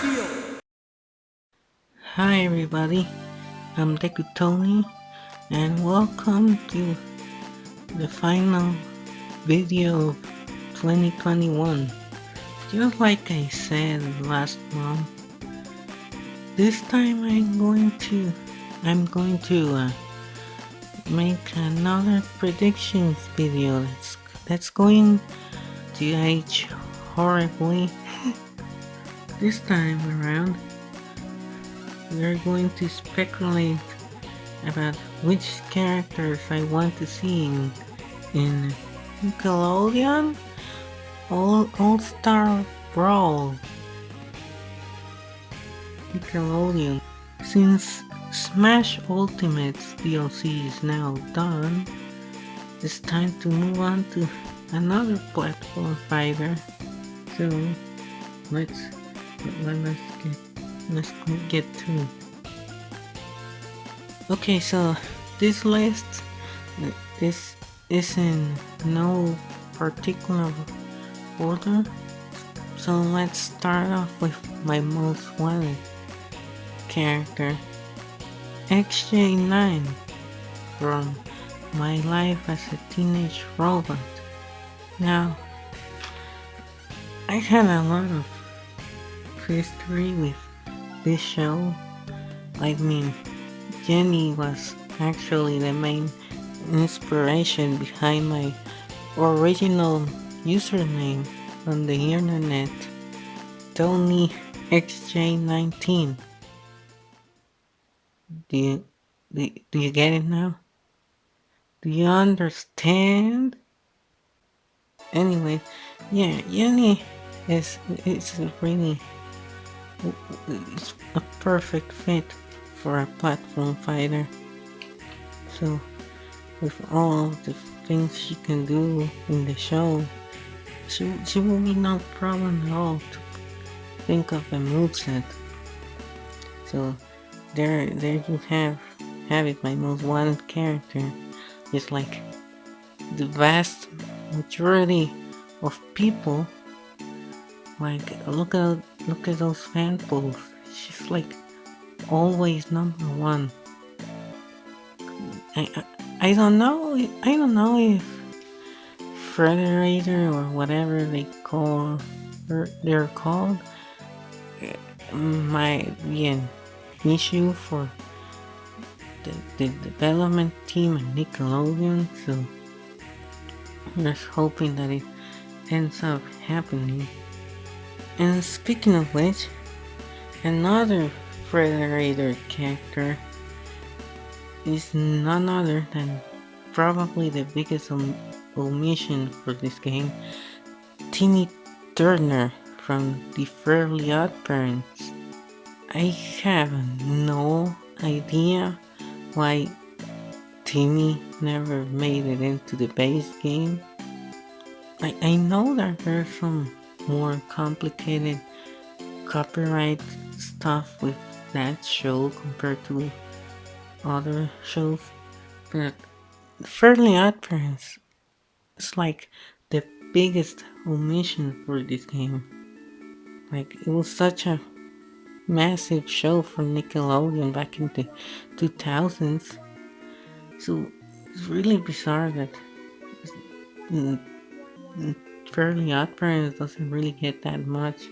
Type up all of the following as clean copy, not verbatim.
Garfield! Hi everybody, I'm Dekutony and welcome to the final video of 2021. Just like I said last month, this time I'm going to make another predictions video that's going to age horribly. This time around, we're going to speculate about which characters I want to see in Nickelodeon All-Star Brawl. Nickelodeon. Since Smash Ultimate's DLC is now done, it's time to move on to another platform fighter. So let's let's get to it. Okay, so this list this is in no particular order. So let's start off with my most wanted character, XJ9 from My Life as a Teenage Robot. Now, I had a lot of history with this show. I mean, Jenny was actually the main inspiration behind my original username on the internet, TonyXJ19. Do you get it now? Do you understand? Anyway, yeah, Jenny is really it's a perfect fit for a platform fighter. So with all the things she can do in the show, she will be no problem at all to think of a moveset. So there you have it, my most wanted character. Just like the vast majority of people, like look at those fan polls. She's like always number one. I don't know if Frederator or whatever they're called might be an issue for the development team at Nickelodeon, so I'm just hoping that it ends up happening. And speaking of which, another Frederator character is none other than probably the biggest omission for this game, Timmy Turner from the Fairly Odd Parents. I have no idea why Timmy never made it into the base game. I know that there's some more complicated copyright stuff with that show compared to other shows, but Fairly Odd Parents is like the biggest omission for this game. Like, it was such a massive show for Nickelodeon back in the 2000s, so it's really bizarre that mm, Fairly Odd Parents doesn't really get that much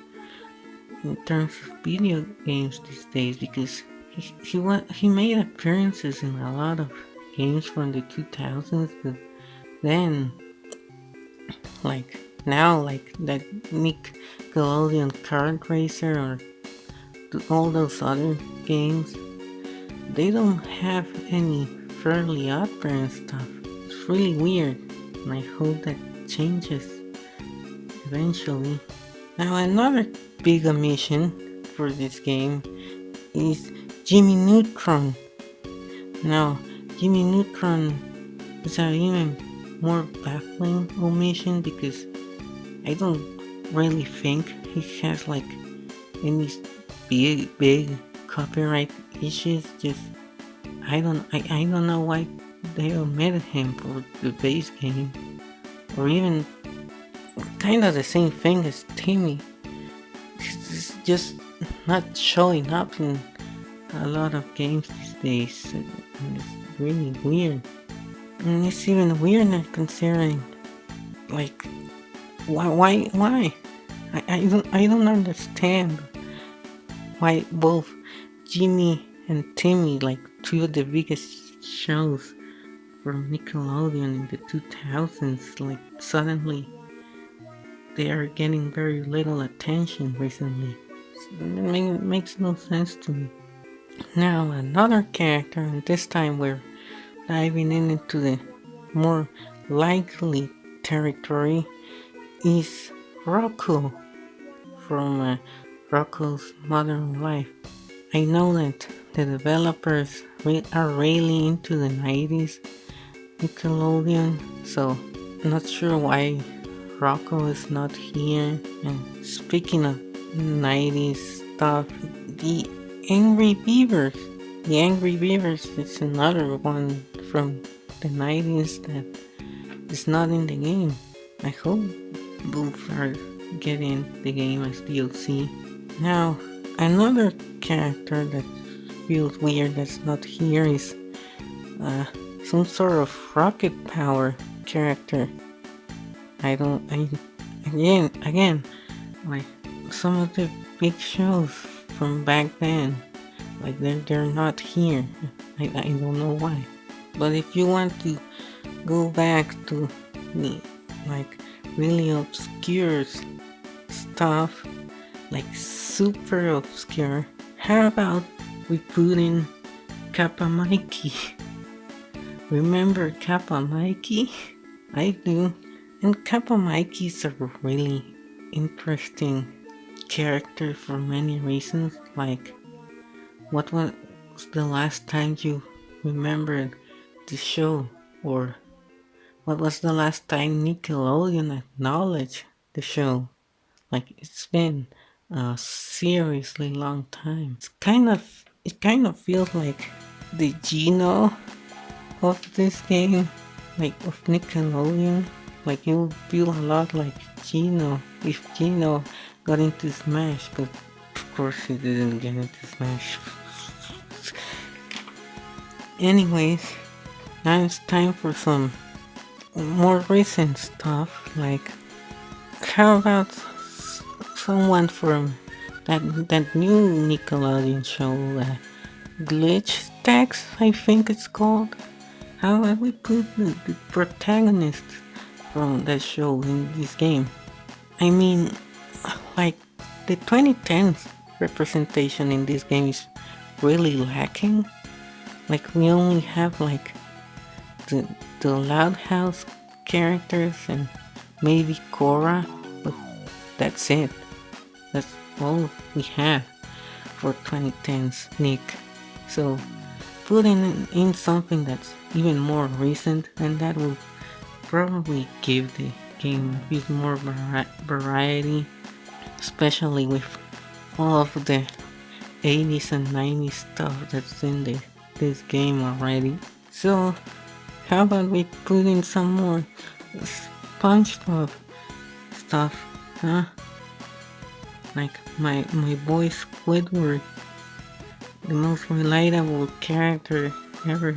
in terms of video games these days, because he made appearances in a lot of games from the 2000s, but then like now, like that Nickelodeon Kart Racer or all those other games, they don't have any Fairly Odd Parents stuff. It's really weird, and I hope that changes eventually. Now, another big omission for this game is Jimmy Neutron. Now, Jimmy Neutron is an even more baffling omission because I don't really think he has like any big copyright issues. Just I don't know why they omitted him for the base game, or even kind of the same thing as Timmy. It's just not showing up in a lot of games these days. And it's really weird. And it's even weirder considering, like, why? I don't understand why both Jimmy and Timmy, like two of the biggest shows from Nickelodeon in the 2000s, like suddenly they are getting very little attention recently. It makes no sense to me. Now another character, and this time we're diving into the more likely territory, is Roku from Rocco's Modern Life. I know that the developers are really into the 90s Nickelodeon, so I'm not sure why Rocco is not here. And speaking of 90s stuff, the Angry Beavers. The Angry Beavers is another one from the 90s that is not in the game. I hope both are getting the game as DLC. Now, another character that feels weird that's not here is some sort of rocket power character. Again, like some of the big shows from back then, like they're not here. I don't know why. But if you want to go back to the like really obscure stuff, like super obscure, how about we put in Kappa Mikey? Remember Kappa Mikey? I do. And Kappa Mikey is a really interesting character for many reasons. Like, what was the last time you remembered the show? Or what was the last time Nickelodeon acknowledged the show? Like, it's been a seriously long time. It kind of feels like the Gino of this game, like of Nickelodeon. Like it would feel a lot like Gino if Gino got into Smash, but of course he didn't get into Smash. Anyways, now it's time for some more recent stuff. Like, how about someone from that new Nickelodeon show, Glitch Stacks, I think it's called. How about we put the protagonist from that show in this game? I mean, like, the 2010s representation in this game is really lacking. Like, we only have like the Loud House characters and maybe Cora, but that's it. That's all we have for 2010s Nick. So putting in something that's even more recent, and that will probably give the game a bit more variety, especially with all of the 80s and 90s stuff that's in this game already. So how about we put in some more SpongeBob stuff, huh? Like my boy Squidward, the most relatable character ever.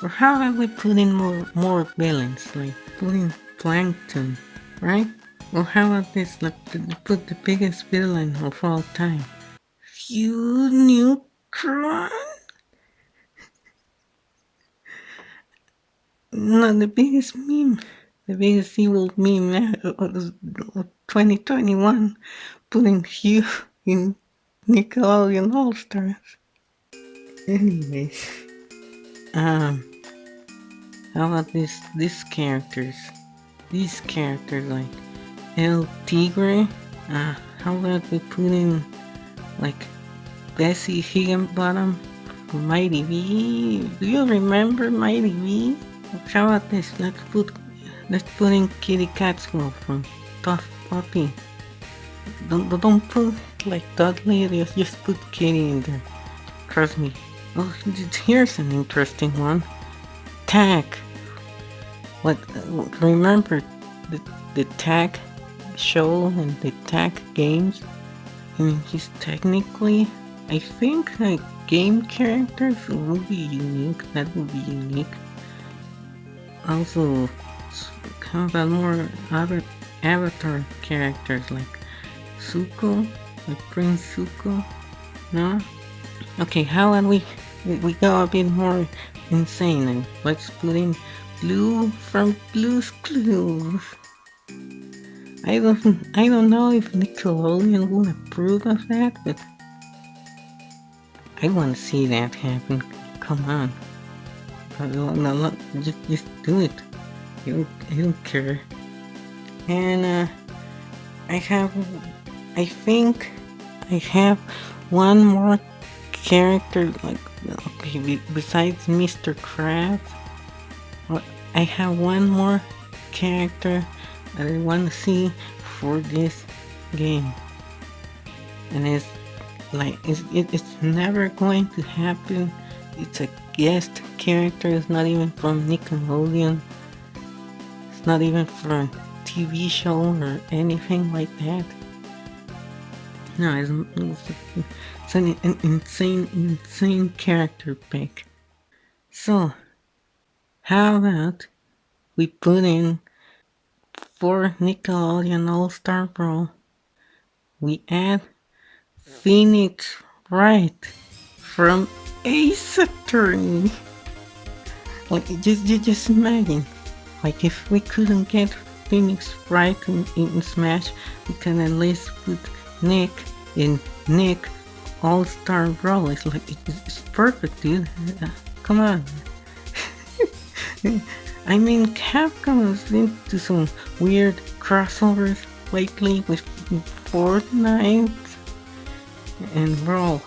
Or how about we put in more villains, like put in Plankton, right? Or how about this, like put the biggest villain of all time, Unicron? No, the biggest meme, the biggest evil meme of 2021, putting Hugh in Nickelodeon All Stars. Anyways, how about these characters? These characters like El Tigre. How about we put in like Bessie Higginbottom from Mighty V? Do you remember Mighty V? How about this? Let's put in Kitty Catskill from Tough Puppy. Don't put like Dudley. Just put Kitty in there. Trust me. Oh, here's an interesting one. Tack. What? Remember the Tack show and the Tack games? And he's technically, I think, like game characters would be unique. That would be unique. Also, how about more other avatar characters like Zuko, like Prince Zuko? No? Okay, how about we go a bit more insane and let's put in Blue from Blue's Clues. I don't know if Nickelodeon will approve of that, but I want to see that happen. Come on. No, just do it. I don't care. And I think I have one more character, like, okay, besides Mr. Krabs. I have one more character that I want to see for this game. And it's like, it's never going to happen. It's a guest character. It's not even from Nickelodeon. It's not even from a TV show or anything like that. No, it's an insane character pick. So, how about we put in for Nickelodeon All-Star Brawl, we add Phoenix Wright from Ace Attorney. Like, just imagine, like, if we couldn't get Phoenix Wright in Smash, we can at least put Nick in Nick All-Star Brawl. It's like, it's perfect, dude. Come on. I mean, Capcom has been to some weird crossovers lately with Fortnite and Brawl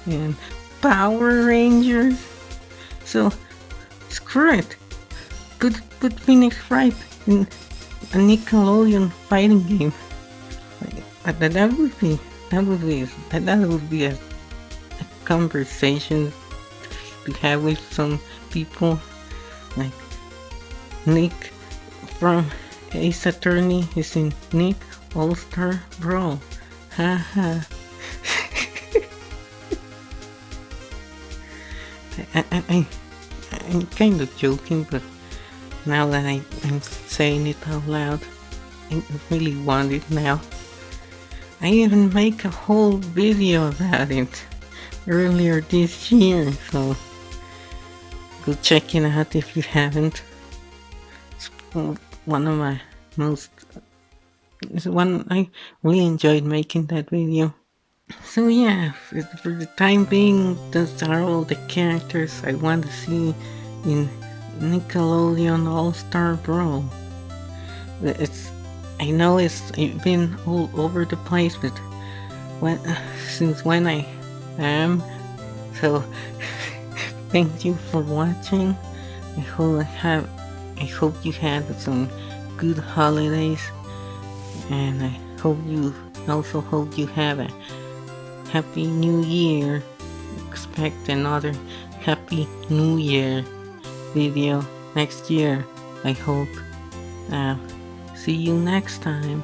and Power Rangers. So screw it. Put Phoenix Wright in a Nickelodeon fighting game. That would be a conversation to have with some people. Like, Nick from Ace Attorney is in Nick All-Star Brawl. Haha. I'm kind of joking, but now that I'm saying it out loud, I really want it now. I even make a whole video about it earlier this year, so go check it out if you haven't. It's one of my it's one I really enjoyed making that video. So yeah, for the time being, those are all the characters I want to see in Nickelodeon All-Star Brawl. I know it's been all over the place, but since when I am, so thank you for watching. I hope you had some good holidays, and I also hope you have a happy new year. Expect another happy new year video next year, I hope. See you next time.